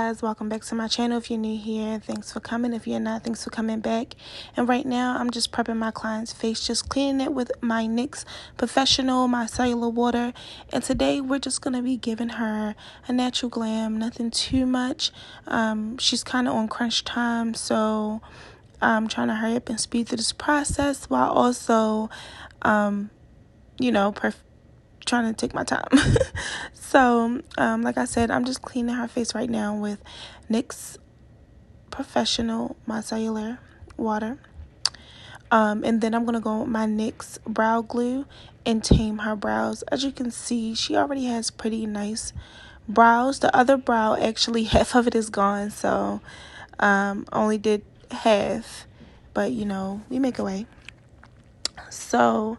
guys, welcome back to my channel. If you're new here, thanks for coming. If you're not, thanks for coming back. And right now I'm just prepping my client's face, just cleaning it with my NYX Professional micellar water. And today we're just going to be giving her a natural glam, nothing too much. She's kind of on crunch time, so I'm trying to hurry up and speed through this process while also trying to take my time. So like I said, I'm just cleaning her face right now with NYX Professional micellar water, and then I'm gonna go with my NYX brow glue and tame her brows. As you can see, she already has pretty nice brows. The other brow, actually half of it is gone, so only did half, but we make a way. So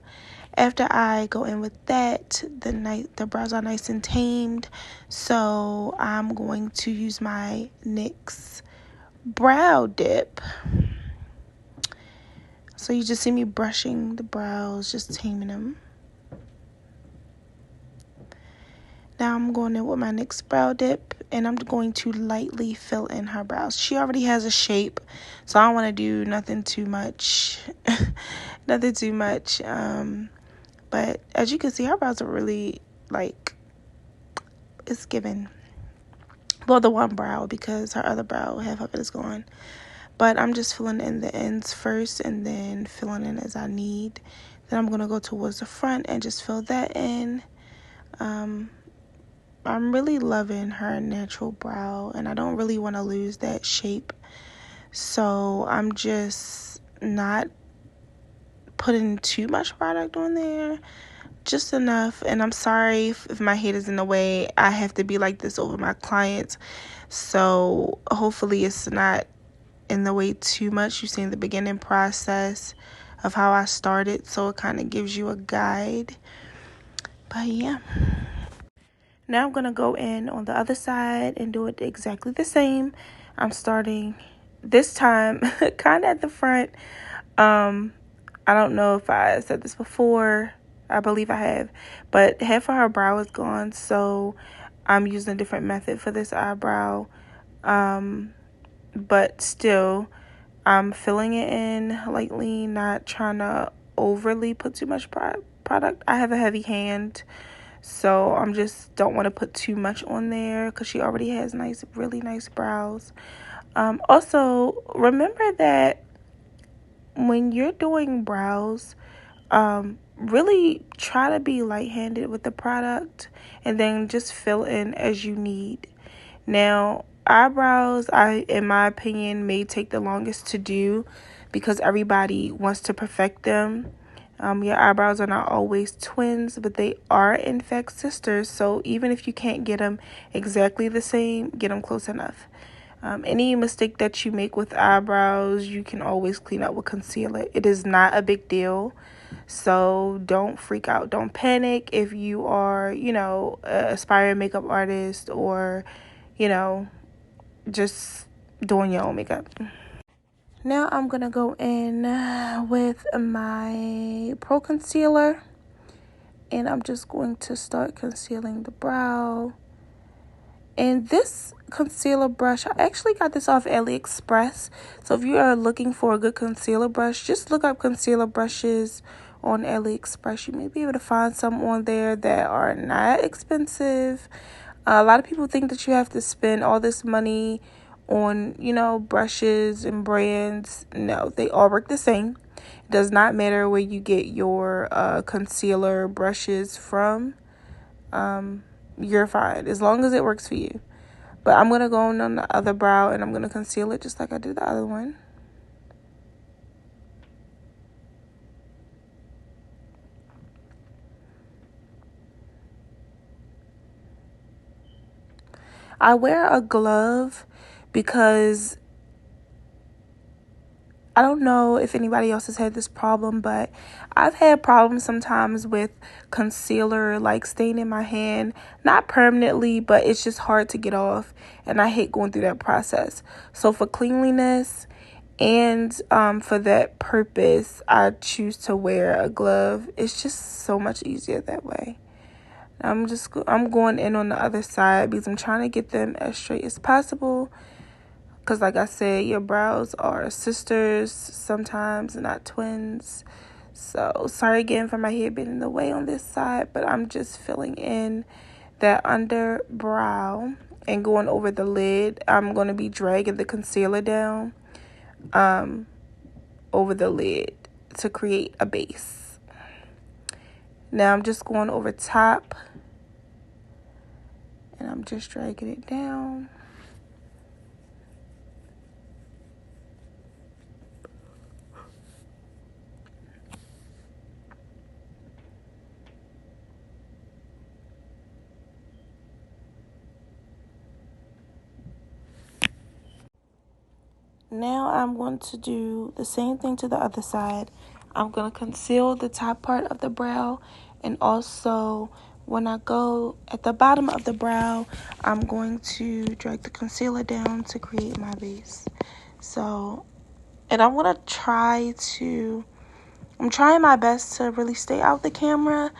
after I go in with that, the brows are nice and tamed. So I'm going to use my NYX brow dip. So you just see me brushing the brows, just taming them. Now I'm going in with my NYX brow dip, and I'm going to lightly fill in her brows. She already has a shape, so I don't want to do nothing too much. Nothing too much. But as you can see, her brows are really, it's given. Well, the one brow, because her other brow, half of it is gone. But I'm just filling in the ends first and then filling in as I need. Then I'm going to go towards the front and just fill that in. I'm really loving her natural brow, and I don't really want to lose that shape. So I'm just not putting too much product on there. Just enough. And I'm sorry if my head is in the way. I have to be like this over my clients, so hopefully it's not in the way too much. You see in the beginning process of how I started, so it kind of gives you a guide. But yeah, now I'm gonna go in on the other side and do it exactly the same. I'm starting this time kind of at the front. I don't know if I said this before. I believe I have, but half of her brow is gone, so I'm using a different method for this eyebrow. But still, I'm filling it in lightly, not trying to overly put too much product. I have a heavy hand, so I'm just don't want to put too much on there because she already has really nice brows. Also, remember that when you're doing brows, really try to be light-handed with the product and then just fill in as you need. Now, eyebrows, in my opinion, may take the longest to do because everybody wants to perfect them. Your eyebrows are not always twins, but they are in fact sisters. So even if you can't get them exactly the same, get them close enough. Any mistake that you make with eyebrows, you can always clean up with concealer. It is not a big deal. So don't freak out. Don't panic if you are, an aspiring makeup artist or, just doing your own makeup. Now I'm going to go in with my Pro Concealer. And I'm just going to start concealing the brow. And this concealer brush, I actually got this off AliExpress. So if you are looking for a good concealer brush, just look up concealer brushes on AliExpress. You may be able to find some on there that are not expensive. A lot of people think that you have to spend all this money on, brushes and brands. No, they all work the same. It does not matter where you get your concealer brushes from. You're fine as long as it works for you. But I'm going to go on the other brow and I'm going to conceal it just like I did the other one. I wear a glove because I don't know if anybody else has had this problem, but I've had problems sometimes with concealer staying in my hand. Not permanently, but it's just hard to get off, and I hate going through that process. So for cleanliness and for that purpose, I choose to wear a glove. It's just so much easier that way. I'm going in on the other side because I'm trying to get them as straight as possible. Because like I said, your brows are sisters sometimes, not twins. So sorry again for my hair being in the way on this side, but I'm just filling in that under brow and going over the lid. I'm going to be dragging the concealer down over the lid to create a base. Now I'm just going over top and I'm just dragging it down. Now I'm going to do the same thing to the other side. I'm going to conceal the top part of the brow, and also when I go at the bottom of the brow, I'm going to drag the concealer down to create my base. So, and I'm trying my best to really stay out the camera.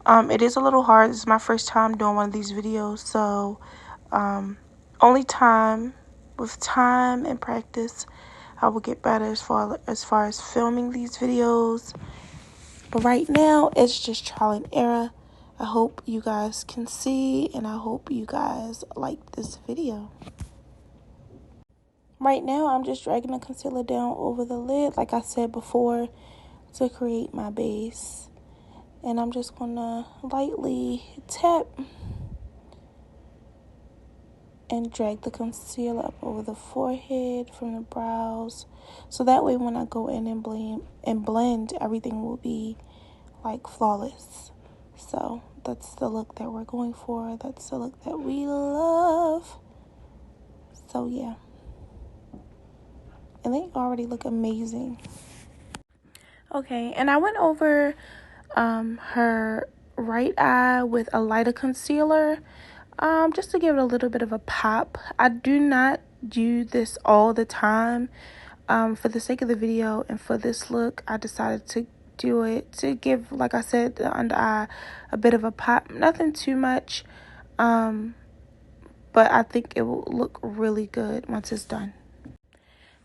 It is a little hard. This is my first time doing one of these videos, so only with time and practice, I will get better as far as filming these videos. But right now, it's just trial and error. I hope you guys can see, and I hope you guys like this video. Right now, I'm just dragging the concealer down over the lid, like I said before, to create my base. And I'm just gonna lightly tap and drag the concealer up over the forehead from the brows, so that way when I go in and blend, everything will be like flawless. So that's the look that we're going for. That's the look that we love. So yeah, and they already look amazing. Okay, and I went over her right eye with a lighter concealer, just to give it a little bit of a pop. I do not do this all the time. For the sake of the video and for this look, I decided to do it to give, like I said, the under eye a bit of a pop. Nothing too much, but I think it will look really good once it's done.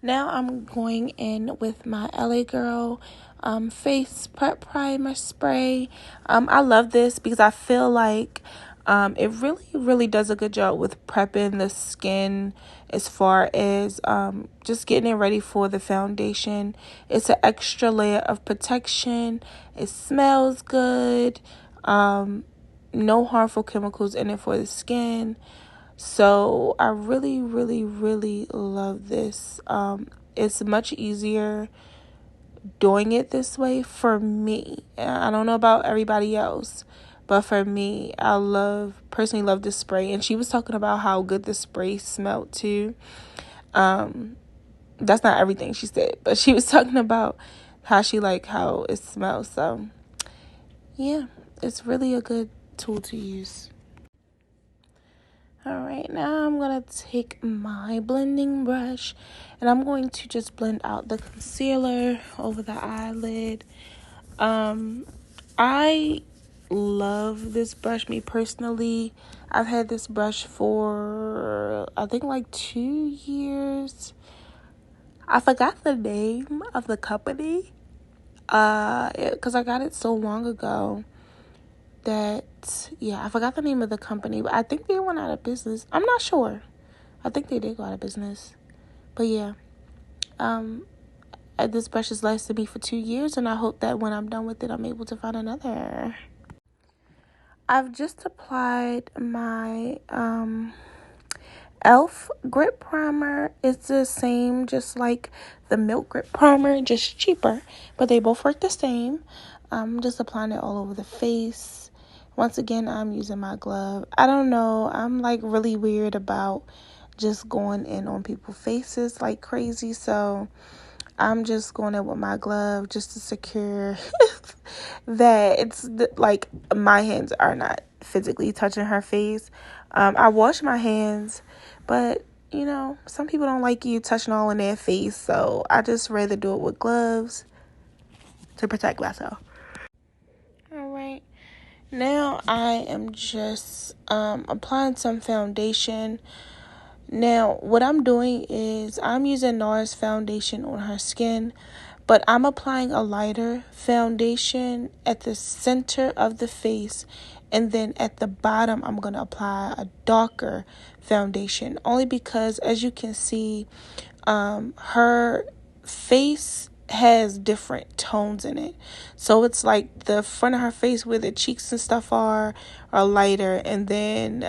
Now I'm going in with my LA Girl face prep primer spray. I love this because I feel like it really does a good job with prepping the skin as far as just getting it ready for the foundation. It's an extra layer of protection. It smells good. No harmful chemicals in it for the skin. So I really love this. It's much easier doing it this way for me. I don't know about everybody else, but for me, I personally love this spray. And she was talking about how good the spray smelled too. That's not everything she said, but she was talking about how she liked how it smells. So yeah, it's really a good tool to use. Alright, now I'm going to take my blending brush and I'm going to just blend out the concealer over the eyelid. I love this brush, me personally. I've had this brush for, I think, like 2 years. I forgot the name of the company because I got it so long ago that, yeah, I forgot the name of the company, but I think they went out of business. I'm not sure. I think they did go out of business. But yeah, this brush has lasted me for 2 years, and I hope that when I'm done with it, I'm able to find another. I've just applied my e.l.f. grip primer. It's the same, just like the Milk grip primer, just cheaper, but they both work the same. I'm just applying it all over the face. Once again, I'm using my glove. I don't know, I'm like really weird about just going in on people's faces like crazy, so I'm just going in with my glove just to secure that it's like my hands are not physically touching her face. I wash my hands, but you know, some people don't like you touching all in their face, so I just rather do it with gloves to protect myself. All right, Now I am just applying some foundation. Now, what I'm doing is I'm using NARS foundation on her skin, but I'm applying a lighter foundation at the center of the face, and then at the bottom, I'm going to apply a darker foundation, only because, as you can see, her face has different tones in it. So it's like the front of her face where the cheeks and stuff are lighter, and then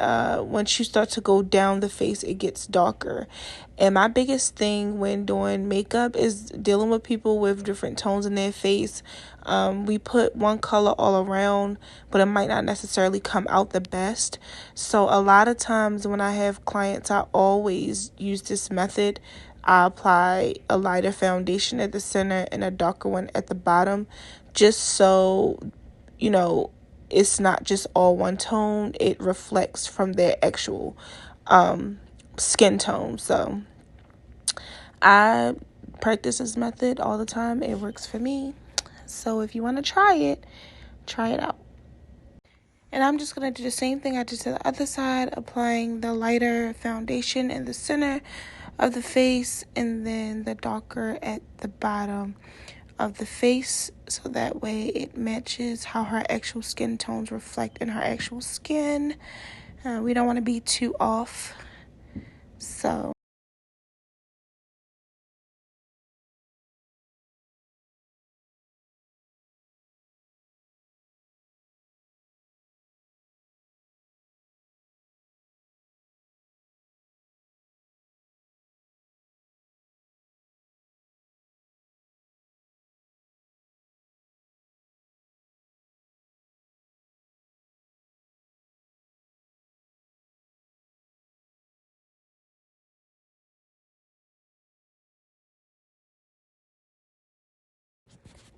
once you start to go down the face, it gets darker. And my biggest thing when doing makeup is dealing with people with different tones in their face. We put one color all around, but it might not necessarily come out the best. So a lot of times when I have clients, I always use this method. I apply a lighter foundation at the center and a darker one at the bottom, just so, you know, it's not just all one tone. It reflects from their actual skin tone. So I practice this method all the time. It works for me. So if you want to try it out. And I'm just going to do the same thing I did to the other side, applying the lighter foundation in the center of the face and then the darker at the bottom of the face, so that way it matches how her actual skin tones reflect in her actual skin. We don't want to be too off. So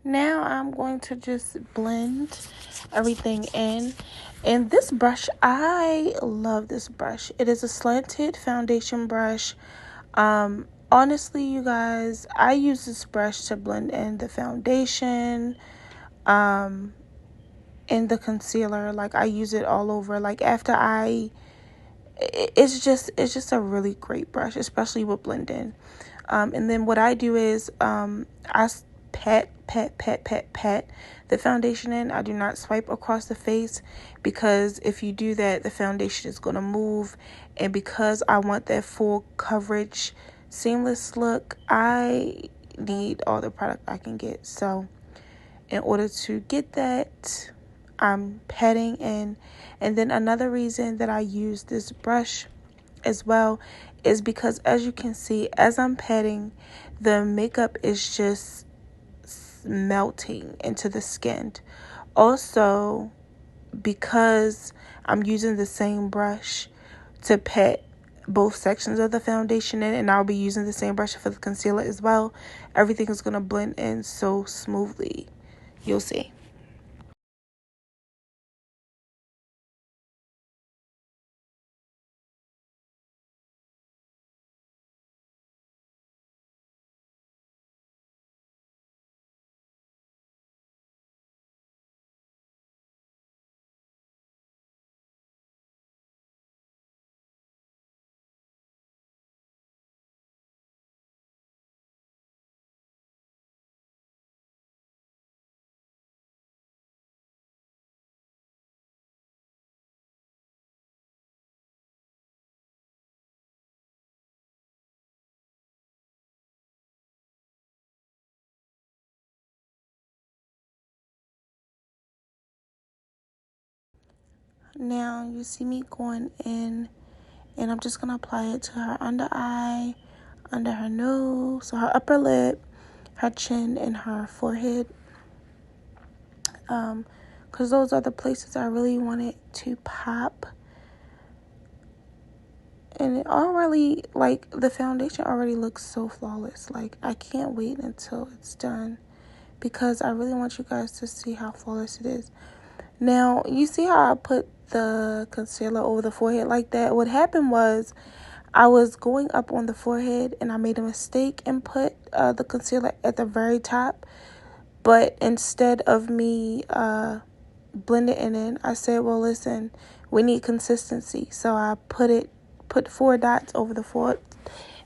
now I'm going to just blend everything in. And this brush, I love this brush. It is a slanted foundation brush. Honestly, you guys, I use this brush to blend in the foundation, and the concealer. Like, I use it all over. Like, after it's just a really great brush, especially with blending. And then what I do is I pat the foundation in. I do not swipe across the face, because if you do that, the foundation is going to move. And because I want that full coverage, seamless look, I need all the product I can get. So in order to get that, I'm patting in. And then another reason that I use this brush as well is because, as you can see, as I'm patting, the makeup is just melting into the skin. Also, because I'm using the same brush to pat both sections of the foundation in, and I'll be using the same brush for the concealer as well, everything is going to blend in so smoothly. You'll see. Now you see me going in, and I'm just going to apply it to her under eye, under her nose, so her upper lip, her chin, and her forehead. Because those are the places I really want it to pop. And it already, like, the foundation already looks so flawless. Like, I can't wait until it's done, because I really want you guys to see how flawless it is. Now, you see how I put the concealer over the forehead like that? What happened was, I was going up on the forehead and I made a mistake and put the concealer at the very top. But instead of me blend it in. I said, well, listen, we need consistency. So I put 4 dots over the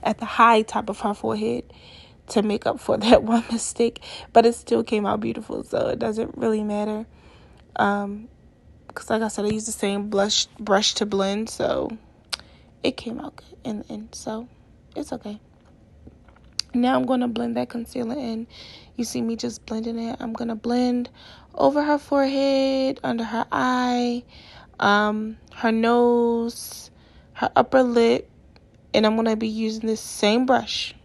at the high top of her forehead to make up for that one mistake. But it still came out beautiful, so it doesn't really matter. Because like I said, I used the same brush to blend, so it came out good in the end. So it's okay. Now I'm going to blend that concealer in. You see me just blending it. I'm going to blend over her forehead, under her eye, her nose, her upper lip. And I'm going to be using this same brush.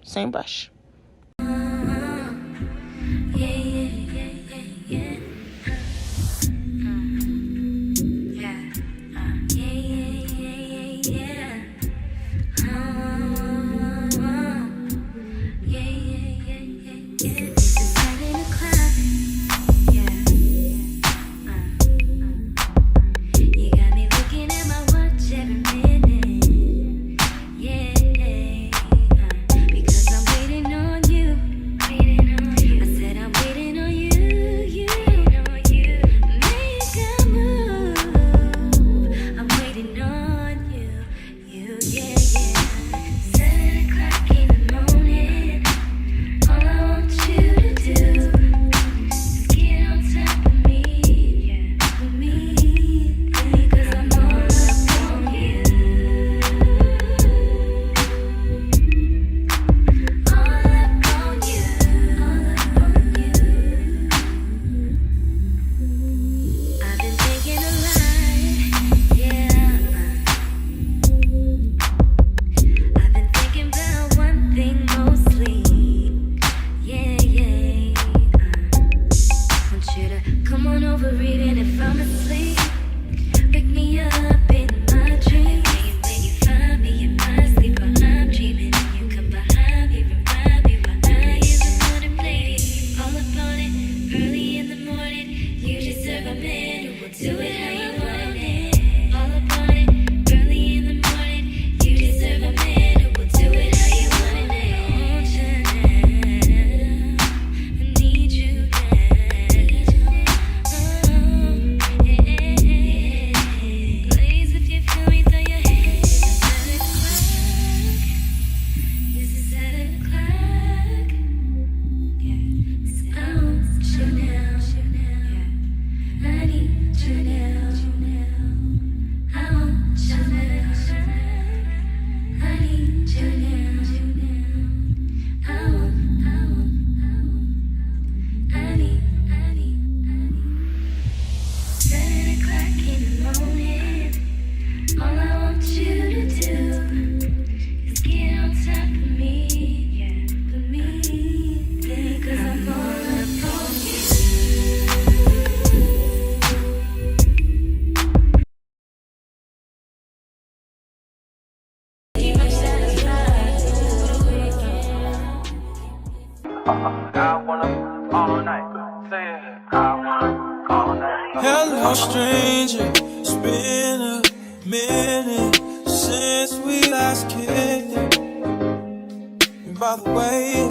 Hello, stranger. It's been a minute since we last kicked it. And by the way,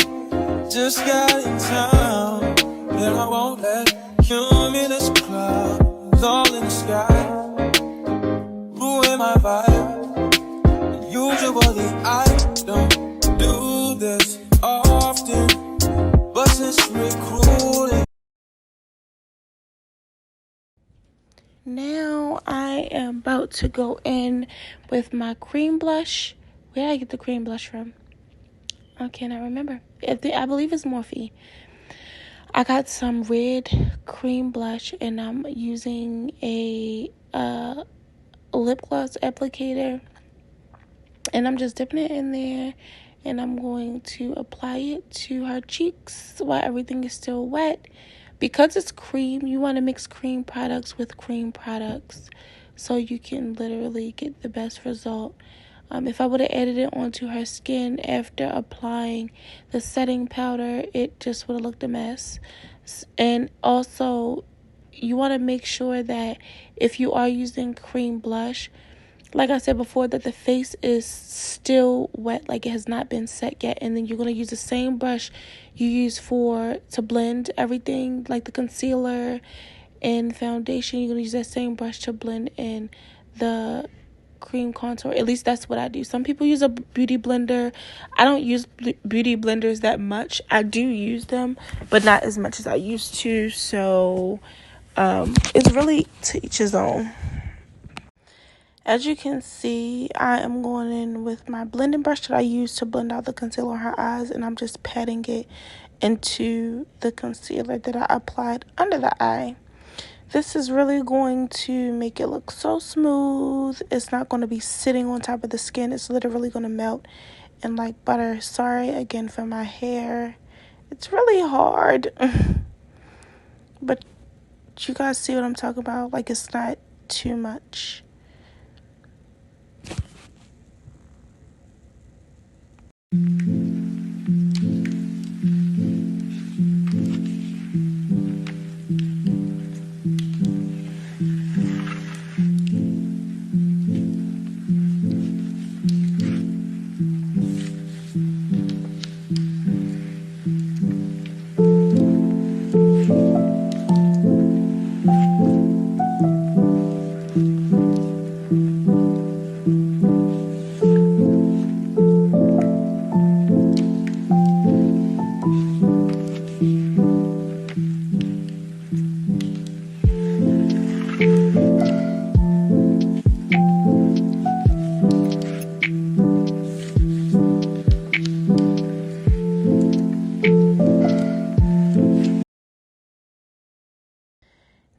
just got in town, and I won't let cumulus clouds all in the sky ruin my vibe. Usually I don't do this often, but since recruiting. Now I am about to go in with my cream blush. Where did I get the cream blush from? I cannot remember. I believe it's Morphe. I got some red cream blush, and I'm using a lip gloss applicator. And I'm just dipping it in there, and I'm going to apply it to her cheeks while everything is still wet. Because it's cream, you want to mix cream products with cream products so you can literally get the best result. If I would have added it onto her skin after applying the setting powder, it just would have looked a mess. And also, you want to make sure that if you are using cream blush, like I said before, that the face is still wet, like it has not been set yet. And then you're going to use the same brush you use to blend everything, like the concealer in foundation, you're going to use that same brush to blend in the cream contour. At least that's what I do. Some people use a beauty blender. I don't use beauty blenders that much. I do use them, but not as much as I used to. So it's really to each his own. As you can see, I am going in with my blending brush that I use to blend out the concealer on her eyes, and I'm just patting it into the concealer that I applied under the eye. This is really going to make it look so smooth. It's not going to be sitting on top of the skin. It's literally going to melt and like butter. Sorry again for my hair. It's really hard. But you guys see what I'm talking about? Like, it's not too much.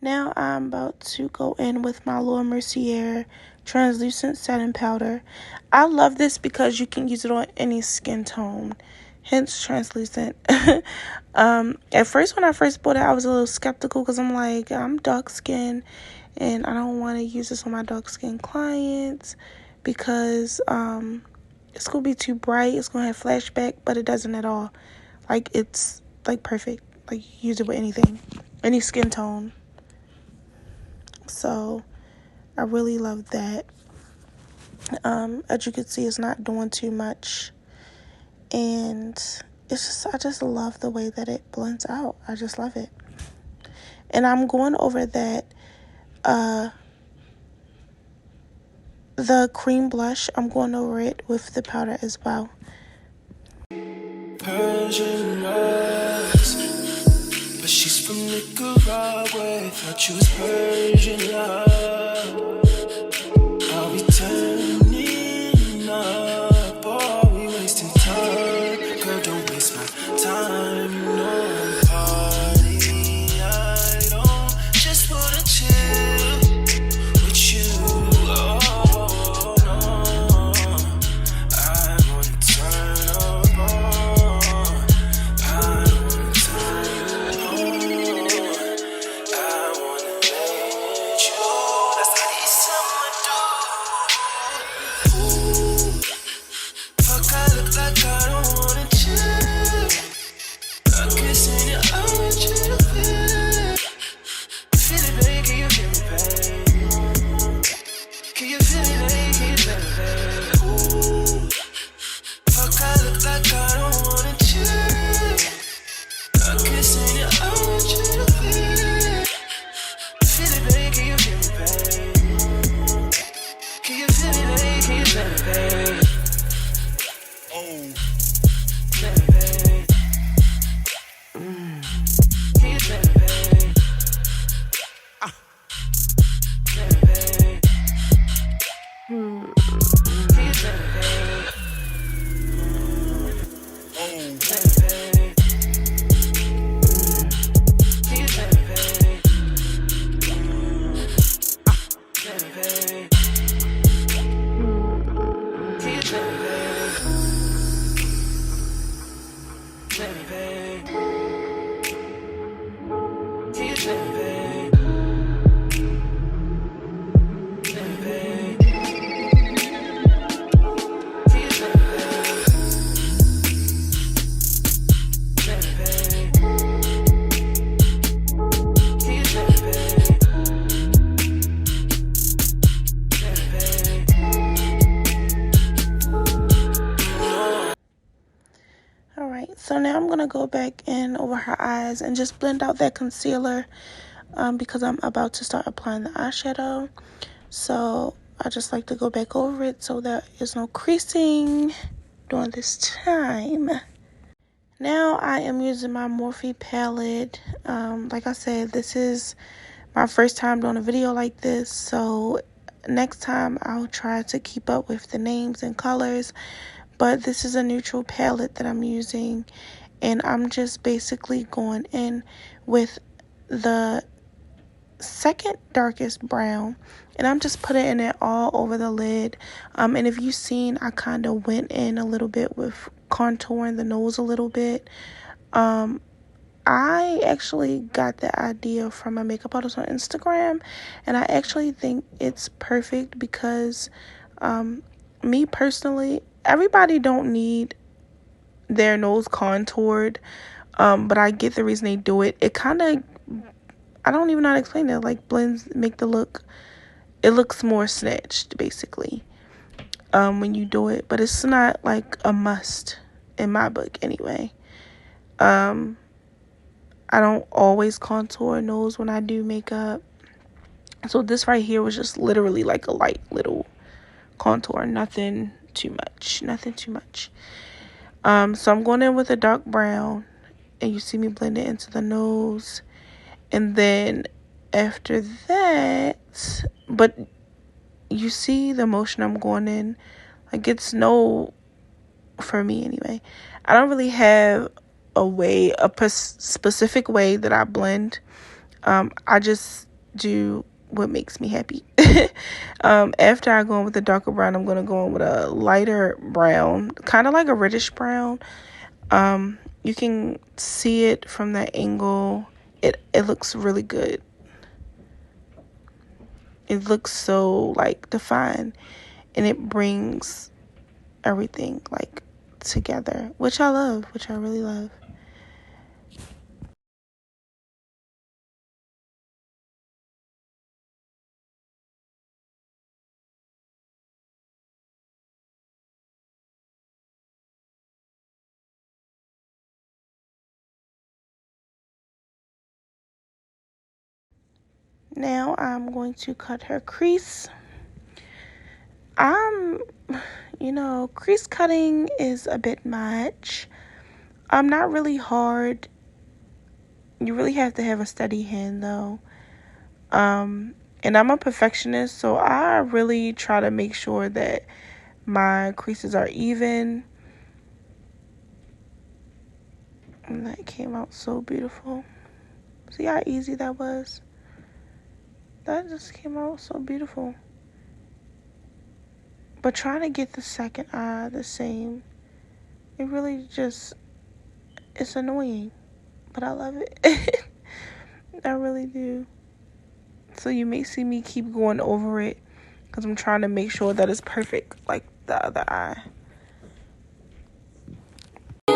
Now I'm about to go in with my Laura Mercier translucent setting powder. I love this because you can use it on any skin tone, hence translucent. At first, when I first bought it, I was a little skeptical because I'm like, I'm dark skinned and I don't want to use this on my dark skinned clients because it's going to be too bright. It's going to have flashback, but it doesn't at all. Like, it's like perfect. Like, you use it with anything, any skin tone. So I really love that. As you can see, it's not doing too much, and I just love the way that it blends out. I just love it. And I'm going over that the cream blush, I'm going over it with the powder as well. Persian rose, but she's from Nicaragua. Thought you was Persian love. Are we turning up or are we wasting time? Girl, don't waste my time. You know I'm party. I don't just wanna chill with you. Oh no, I wanna turn up on. I wanna turn on. I wanna let you. That's how these summer do. Ooh, fuck, I look like I don't wanna chill. I'm kissing your eyes, you to feel. Feel it, baby, can you feel me, babe? Can you feel it, baby, can you feel me, babe? Ooh, fuck, I look like I don't wanna chill. I'm kissing your eyes, you to feel. Feel it, baby, can you feel me, babe? Can you feel me, baby, can you feel me, babe? Oh, feel me, babe. Can you feel me, babe? Feel me, babe. Can you feel me, babe? Oh, feel me, babe. Can you feel me, babe? Feel me, babe. Can you feel me, babe? Feel me, babe. Can you feel me, babe? Feel me, babe. Can you feel me, babe? Feel me, babe. Can you feel me, babe? Feel me, babe. Alright, so now I'm going to go back in over her eyes and just blend out that concealer. because I'm about to start applying the eyeshadow. So I just like to go back over it so there is no creasing during this time. Now I am using my Morphe palette. Like I said, this is my first time doing a video like this, so next time I'll try to keep up with the names and colors. But this is a neutral palette that I'm using, and I'm just basically going in with the second darkest brown, and I'm just putting it all over the lid. And if you've seen, I kind of went in a little bit with contouring the nose a little bit. I actually got the idea from a makeup artist on Instagram, and I actually think it's perfect because me personally, everybody don't need their nose contoured, but I get the reason they do it. It kind of, I don't even know how to explain it, like blends, make the look, it looks more snatched basically when you do it, but it's not like a must in my book anyway. I don't always contour nose when I do makeup. So this right here was just literally like a light little contour. Nothing too much. Nothing too much. So I'm going in with a dark brown. And you see me blend it into the nose. And then after that, but you see the motion I'm going in. Like it's no, for me anyway, I don't really have a specific way that I blend. I just do what makes me happy. After I go in with the darker brown, I'm going to go in with a lighter brown, kind of like a reddish brown. You can see it from that angle. It looks really good. It looks so like defined, and it brings everything like together, which I love, which I really love. Now I'm going to cut her crease. Crease cutting is a bit much. I'm not really hard. You really have to have a steady hand though. And I'm a perfectionist, so I really try to make sure that my creases are even. And that came out so beautiful. See how easy that was? That just came out so beautiful. But trying to get the second eye the same, it really just, it's annoying. But I love it. I really do. So you may see me keep going over it because I'm trying to make sure that it's perfect like the other eye. I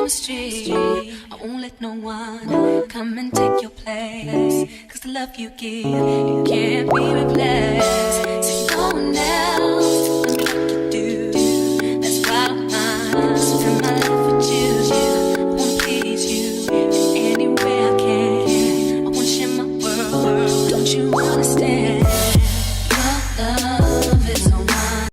won't let no one come and take your place. Cause the love you give, it can't be replaced. So no one else can do like you do. That's why I'm mine. Spend my life with you. I wanna please you in any way I can. I wanna share my world. Don't you understand? Your love is so mine.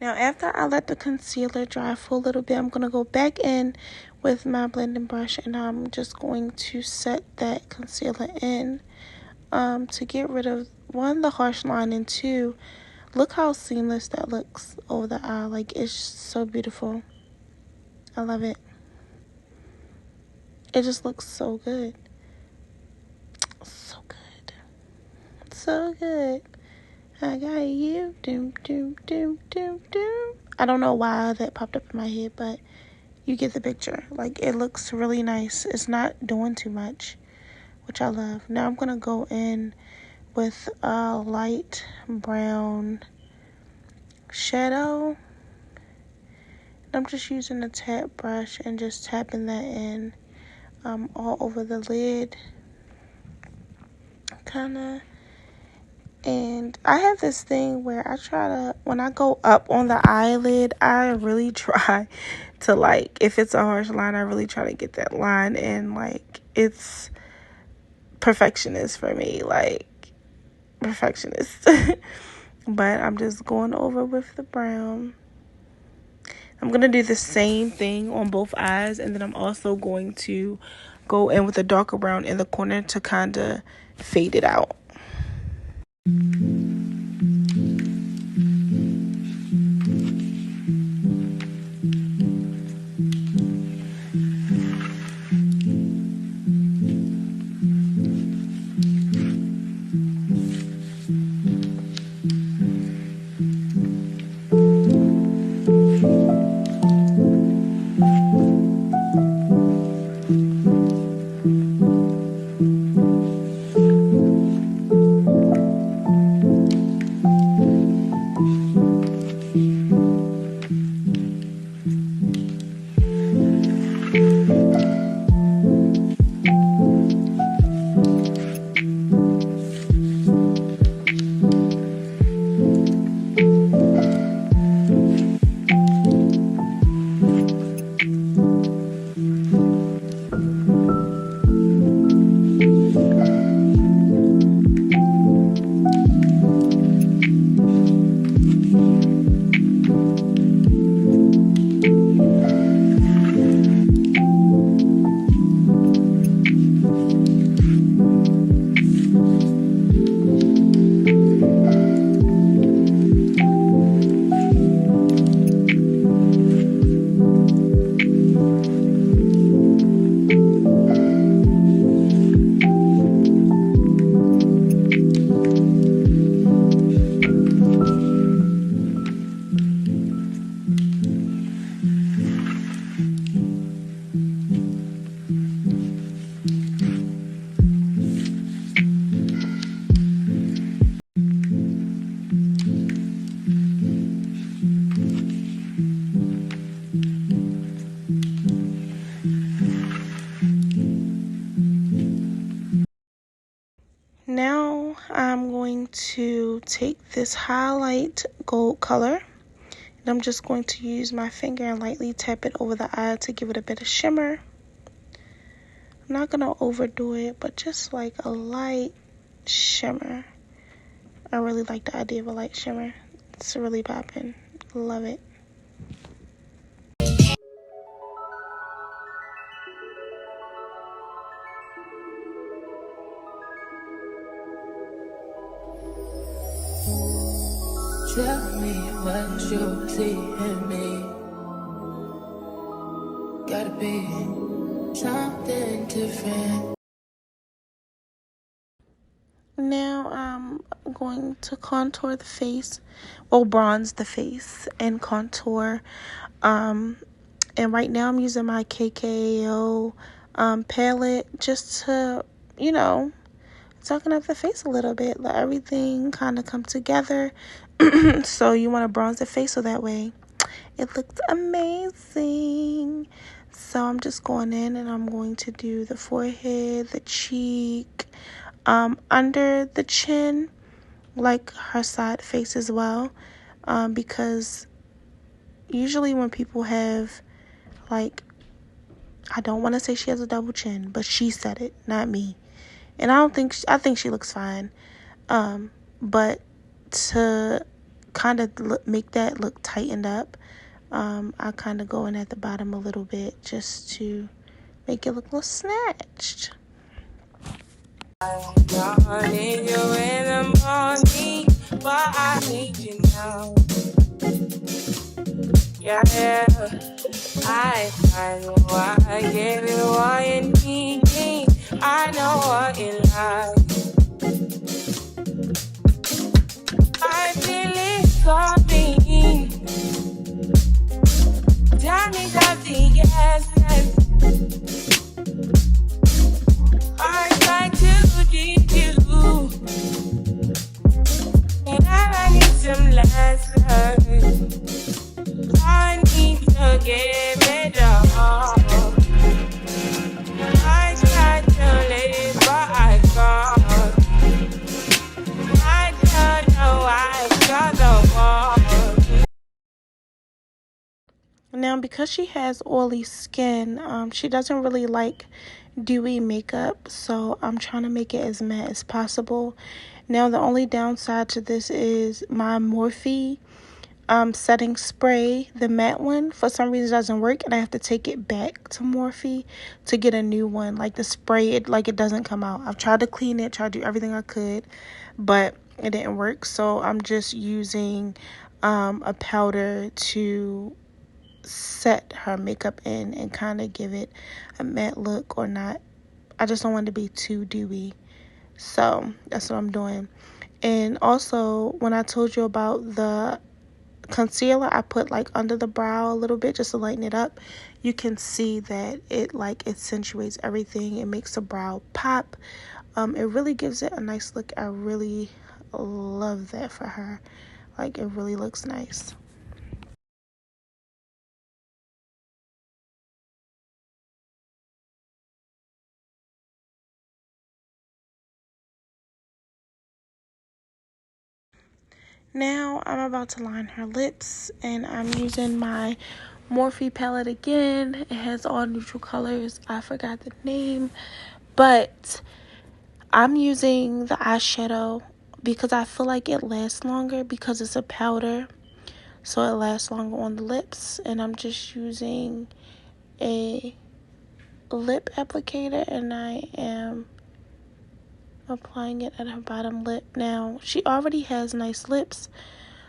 Now, after I let the concealer dry for a little bit, I'm going to go back in with my blending brush, and I'm just going to set that concealer in to get rid of, one, the harsh line, and two, look how seamless that looks over the eye. Like, it's so beautiful. I love it. It just looks so good. So good. So good. I got you. Doom, doom, doom, doom, doom. I don't know why that popped up in my head, but you get the picture. Like, it looks really nice. It's not doing too much, which I love. Now I'm going to go in with a light brown shadow. I'm just using a tap brush and just tapping that in all over the lid. Kind of. And I have this thing where I try to, when I go up on the eyelid, I really try to, like, if it's a harsh line, I really try to get that line in. Like, it's perfectionist for me, like perfectionist. But I'm just going over with the brown. I'm going to do the same thing on both eyes, and then I'm also going to go in with a darker brown in the corner to kind of fade it out. Now I'm going to take this highlight gold color, and I'm just going to use my finger and lightly tap it over the eye to give it a bit of shimmer. I'm not going to overdo it, but just like a light shimmer. I really like the idea of a light shimmer. It's really popping. Love it. Tell me what you see in me. Gotta be something different. Now I'm going to contour the face, well, bronze the face and contour. And right now I'm using my KKO palette just to, darken up the face a little bit, let everything kind of come together. So you want to bronze the face so that way it looks amazing. So I'm just going in and I'm going to do the forehead, the cheek, under the chin, like her side face as well, because usually when people have, like, I don't want to say she has a double chin, but she said it, not me. And I think she looks fine. But to kind of make that look tightened up, I kind of go in at the bottom a little bit just to make it look a little snatched. I need you in the morning, but I need you now. Yeah, I know I gave you what you need. I know what you like. I believe something. Tell me something, yes. I try to teach you, and I need some lessons. I need to give it all. I try to live, but I can't. I don't know why I got the wall. Now Now, because she has oily skin, she doesn't really like dewy makeup, so I'm trying to make it as matte as possible. Now, the only downside to this is my Morphe setting spray, the matte one, for some reason doesn't work, and I have to take it back to Morphe to get a new one. Like the spray, it doesn't come out. I've tried to clean it, tried to do everything I could, but it didn't work. So I'm just using a powder to set her makeup in and kind of give it a matte look or not. I just don't want it to be too dewy. So that's what I'm doing. And also, when I told you about the concealer I put like under the brow a little bit just to lighten it up, you can see that it like accentuates everything. It makes the brow pop. It really gives it a nice look. I really love that for her. Like, it really looks nice. Now I'm about to line her lips, and I'm using my Morphe palette again. It has all neutral colors. I forgot the name, but I'm using the eyeshadow because I feel like it lasts longer because it's a powder, so it lasts longer on the lips. And I'm just using a lip applicator, and I am applying it at her bottom lip. Now, she already has nice lips,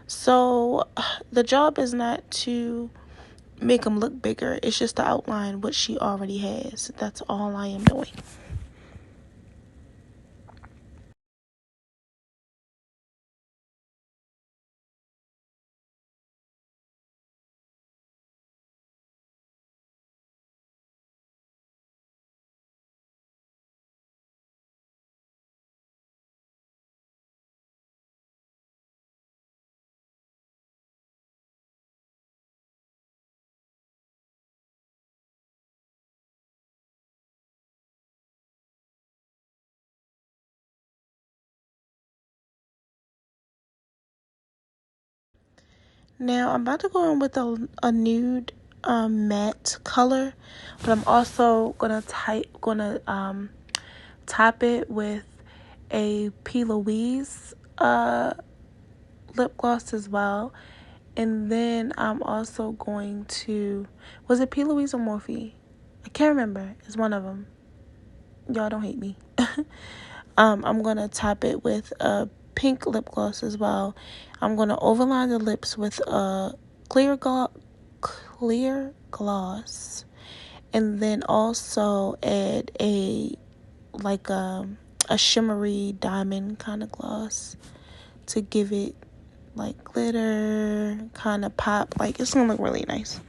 so the job is not to make them look bigger. It's just to outline what she already has. That's all I am doing. Now I'm about to go in with a nude matte color, but I'm also gonna top it with a P. Louise lip gloss as well. And then I'm also going to, was it P. Louise or Morphe? I can't remember. It's one of them. Y'all don't hate me. I'm gonna top it with a pink lip gloss as well. I'm gonna overline the lips with a clear gloss, and then also add a shimmery diamond kind of gloss to give it like glitter kind of pop. Like, it's gonna look really nice.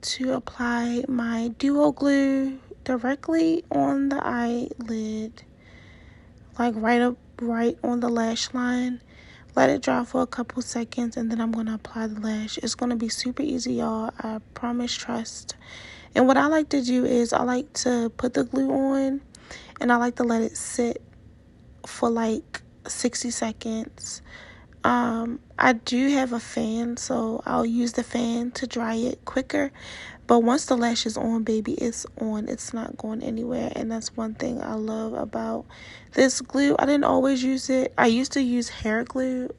to apply my duo glue directly on the eyelid, like right on the lash line. Let it dry for a couple seconds, and then I'm going to apply the lash. It's going to be super easy, y'all. I promise, trust. And what I like to do is I like to put the glue on, and I like to let it sit for like 60 seconds. I do have a fan, so I'll use the fan to dry it quicker. But once the lash is on, baby, it's on. It's not going anywhere. And that's one thing I love about this glue. I didn't always use it. I used to use hair glue,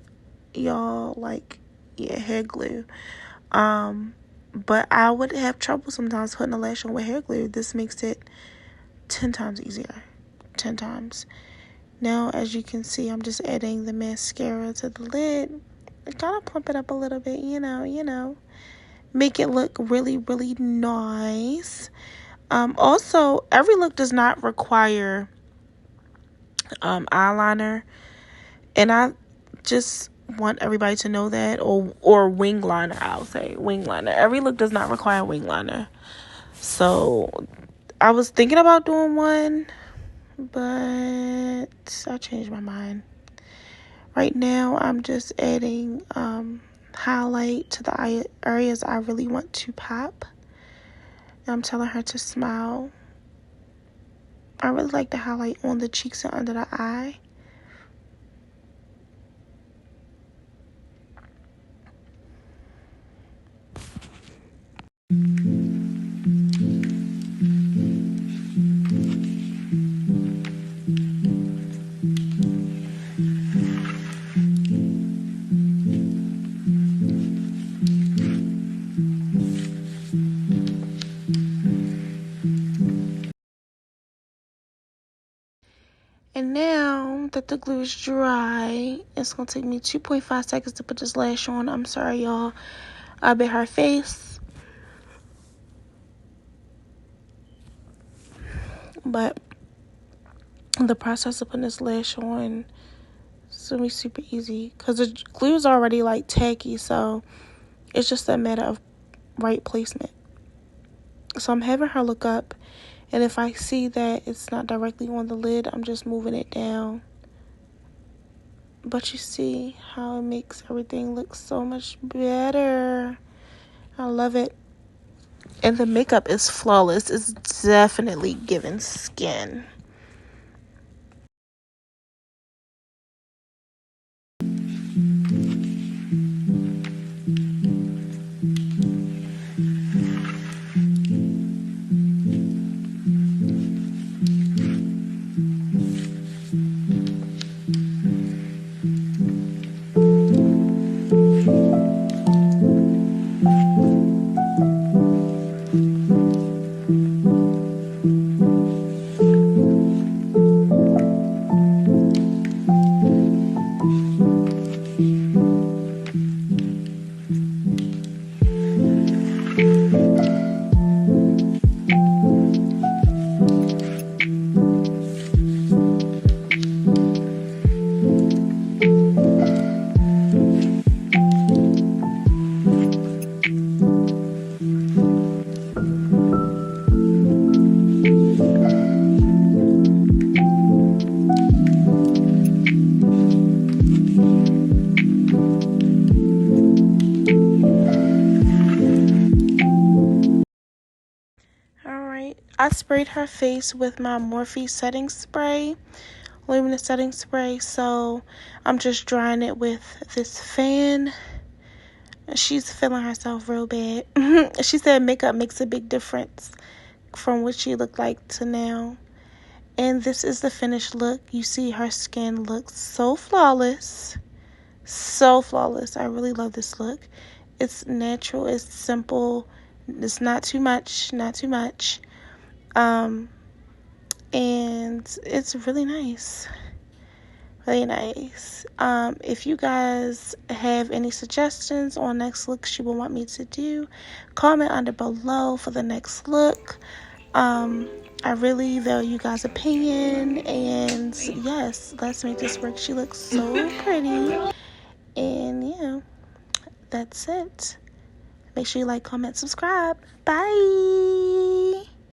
y'all. Like, yeah, hair glue. But I would have trouble sometimes putting a lash on with hair glue. This makes it 10 times easier. 10 times. Now, as you can see, I'm just adding the mascara to the lid. Kind of plump it up a little bit, you know. Make it look really, really nice. Also, every look does not require eyeliner. And I just want everybody to know that. Or wing liner, I'll say. Wing liner. Every look does not require wing liner. So, I was thinking about doing one, but I changed my mind. Right now, I'm just adding highlight to the areas I really want to pop. And I'm telling her to smile. I really like to highlight on the cheeks and under the eye. And now that the glue is dry, it's going to take me 2.5 seconds to put this lash on. I'm sorry, y'all. I bit her face. But the process of putting this lash on is going to be super easy. Because the glue is already like tacky, so it's just a matter of right placement. So I'm having her look up. And if I see that it's not directly on the lid, I'm just moving it down. But you see how it makes everything look so much better. I love it. And the makeup is flawless. It's definitely giving skin. Alright, I sprayed her face with my Morphe setting spray, luminous setting spray, so I'm just drying it with this fan. She's feeling herself real bad. She said makeup makes a big difference from what she looked like to now. And this is the finished look. You see her skin looks so flawless. So flawless. I really love this look. It's natural. It's simple. It's not too much. Not too much. And it's really nice. Really nice. If you guys have any suggestions on next looks you will want me to do, comment under below for the next look. I really value you guys' opinion, and yes, let's make this work. She looks so pretty, and yeah, that's it. Make sure you like, comment, subscribe. Bye.